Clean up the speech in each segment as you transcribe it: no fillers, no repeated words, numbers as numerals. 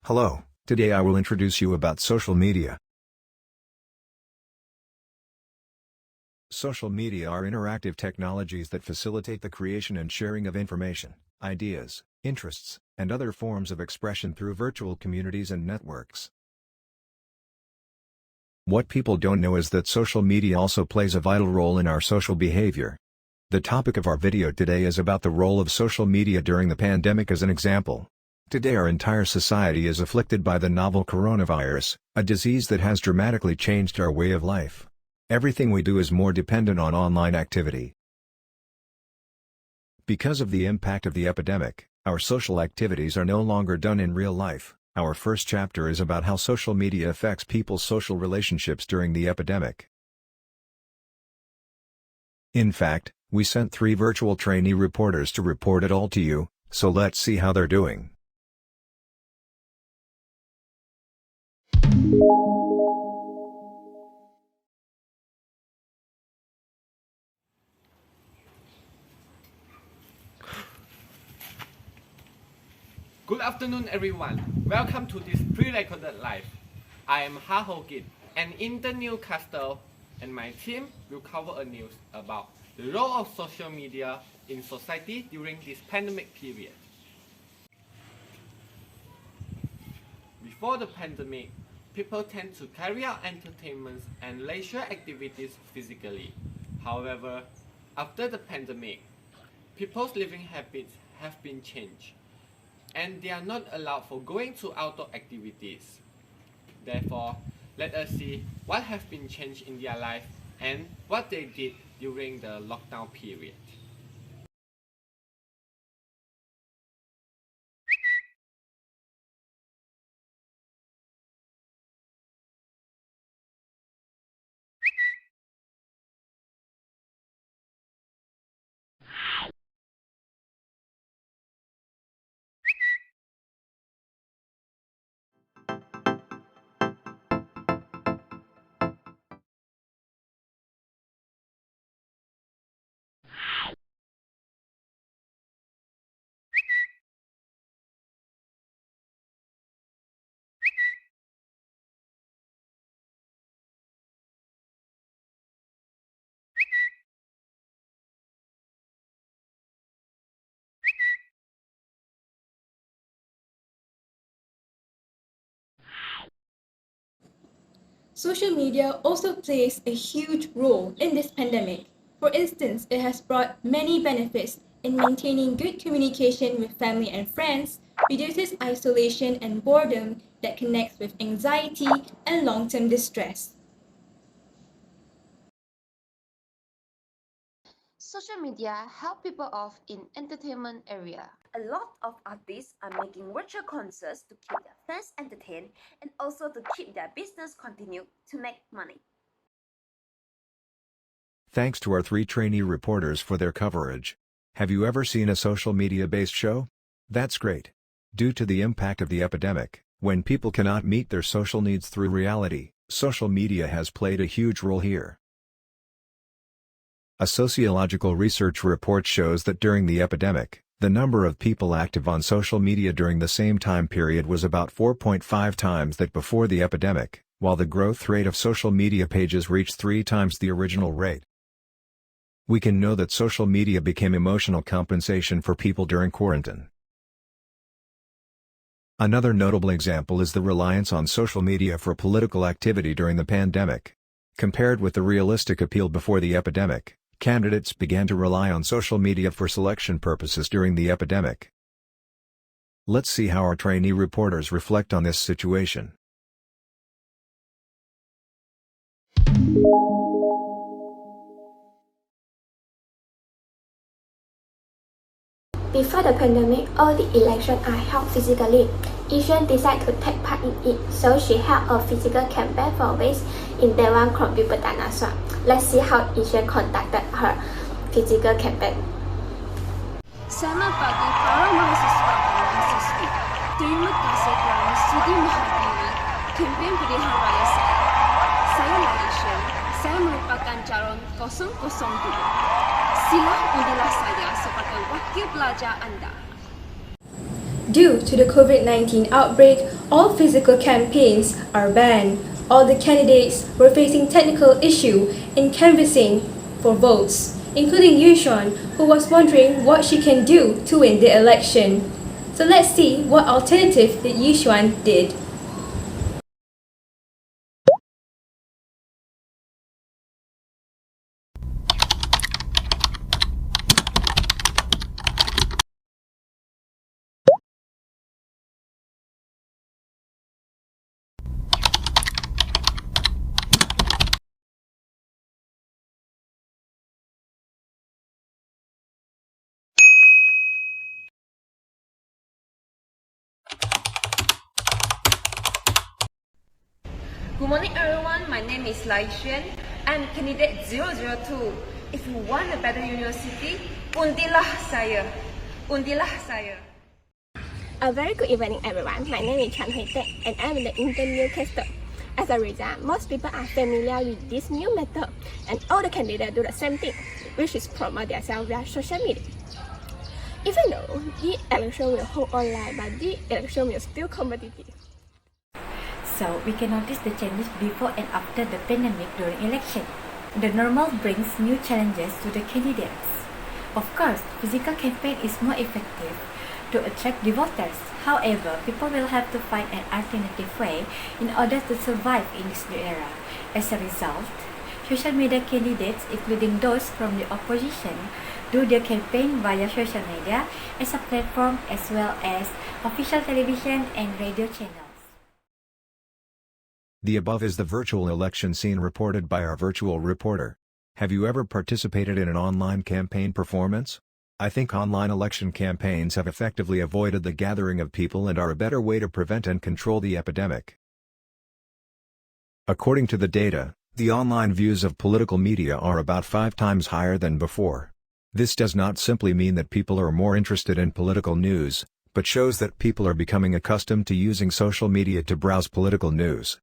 Hello, today I will introduce you about social media. Social media are interactive technologies that facilitate the creation and sharing of information, ideas, interests, and other forms of expression through virtual communities and networks. What people don't know is that social media also plays a vital role in our social behavior. The topic of our video today is about the role of social media during the pandemic as an example. Today our entire society is afflicted by the novel coronavirus, a disease that has dramatically changed our way of life. Everything we do is more dependent on online activity. Because of the impact of the epidemic, our social activities are no longer done in real life. Our first chapter is about how social media affects people's social relationships during the epidemic. In fact, we sent 3 virtual trainee reporters to report it all to you, so let's see how they're doing. Good afternoon everyone, welcome to this pre-recorded live. I am Hou Kit, an intern newscaster, and my team will cover a news about the role of social media in society during this pandemic period. Before the pandemic, people tend to carry out entertainment and leisure activities physically. However, after the pandemic, people's living habits have been changed, and they are not allowed for going to outdoor activities. Therefore, let us see what has been changed in their life and what they did during the lockdown period. Social media also plays a huge role in this pandemic. For instance, it has brought many benefits in maintaining good communication with family and friends, reduces isolation and boredom that connects with anxiety and long-term distress. Social media help people off in entertainment area. A lot of artists are making virtual concerts to keep their fans entertained and also to keep their business continue to make money. Thanks to our 3 trainee reporters for their coverage. Have you ever seen a social media-based show? That's great. Due to the impact of the epidemic, when people cannot meet their social needs through reality, social media has played a huge role here. A sociological research report shows that during the epidemic, the number of people active on social media during the same time period was about 4.5 times that before the epidemic, while the growth rate of social media pages reached 3 times the original rate. We can know that social media became emotional compensation for people during quarantine. Another notable example is the reliance on social media for political activity during the pandemic. Compared with the realistic appeal before the epidemic, candidates began to rely on social media for selection purposes during the epidemic. Let's see how our trainee reporters reflect on this situation. Before the pandemic, all the elections are held physically. Yee Xuan decided to take part in it, so she held a physical campaign for weeks in Dewan Kerup Pertanasan. Let's see how Yee Xuan conducted her physical campaign. Selamat pagi para mahasiswa dan mahasiswi. Terima kasih kerana sudi menghadiri kempen pilihan raya saya. Saya Lai Yee Xuan. Saya merupakan calon 002. Sila undilah saya sebagai wakil pelajar anda. Due to the COVID-19 outbreak, all physical campaigns are banned. All the candidates were facing technical issue in canvassing for votes, including Yee Xuan, who was wondering what she can do to win the election. So let's see what alternative that Yee Xuan did. Good morning everyone, my name is Lai Yee Xuan. I'm candidate 002. If you want a better university, undilah saya. Undilah saya. A very good evening everyone, my name is Teng, and I'm the interview caster. As a result, most people are familiar with this new method, and all the candidates do the same thing, which is promote themselves via social media. Even though the election will hold online, but the election will still competitive. So we can notice the changes before and after the pandemic during election. The normal brings new challenges to the candidates. Of course, physical campaign is more effective to attract the voters. However, people will have to find an alternative way in order to survive in this new era. As a result, social media candidates, including those from the opposition, do their campaign via social media as a platform as well as official television and radio channels. The above is the virtual election scene reported by our virtual reporter. Have you ever participated in an online campaign performance? I think online election campaigns have effectively avoided the gathering of people and are a better way to prevent and control the epidemic. According to the data, the online views of political media are about 5 times higher than before. This does not simply mean that people are more interested in political news, but shows that people are becoming accustomed to using social media to browse political news.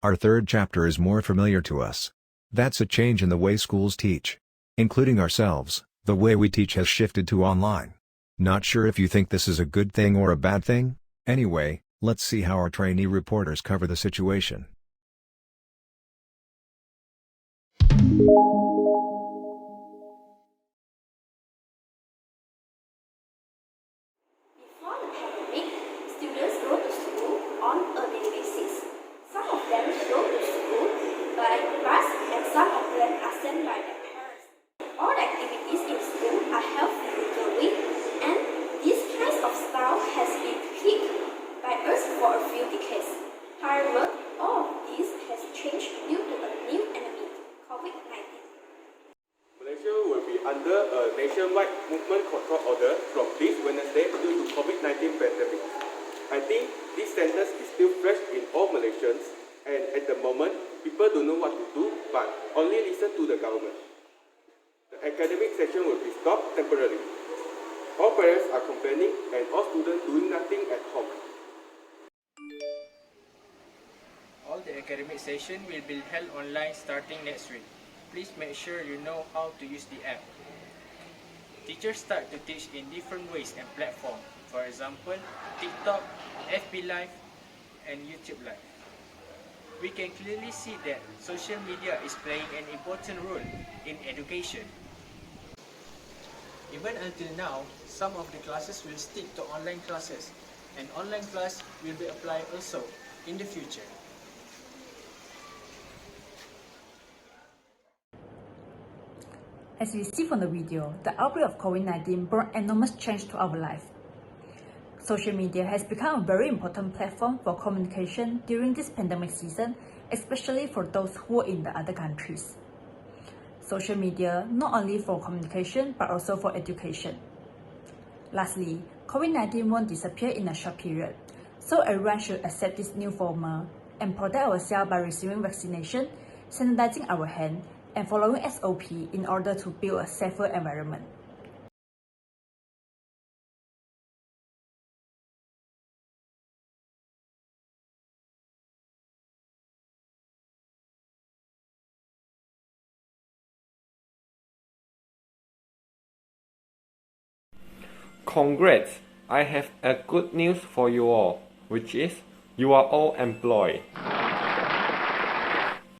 Our third chapter is more familiar to us. That's a change in the way schools teach. Including ourselves, the way we teach has shifted to online. Not sure if you think this is a good thing or a bad thing? Anyway, let's see how our trainee reporters cover the situation. Before the pandemic, students go to school on a daily basis. Some of them go to school by bus and some of them are sent by their parents. All the activities in school are held physically, and this kind of style has been picked by us for a few decades. However, all of this has changed due to a new enemy, COVID-19. Malaysia will be under a nationwide movement control order from this Wednesday due to COVID-19 pandemic. I think this sentence is still fresh in all Malaysians, and at the moment, people don't know what to do but only listen to the government. The academic session will be stopped temporarily. All parents are complaining and all students doing nothing at home. All the academic session will be held online starting next week. Please make sure you know how to use the app. Teachers start to teach in different ways and platforms. For example, TikTok, FB Live, and YouTube Live. We can clearly see that social media is playing an important role in education. Even until now, some of the classes will stick to online classes, and online class will be applied also in the future. As we see from the video, the outbreak of COVID-19 brought enormous change to our life. Social media has become a very important platform for communication during this pandemic season, especially for those who are in the other countries. Social media not only for communication but also for education. Lastly, COVID-19 won't disappear in a short period, so everyone should accept this new format and protect ourselves by receiving vaccination, sanitizing our hands, and following SOP in order to build a safer environment. Congrats! I have a good news for you all, which is you are all employed.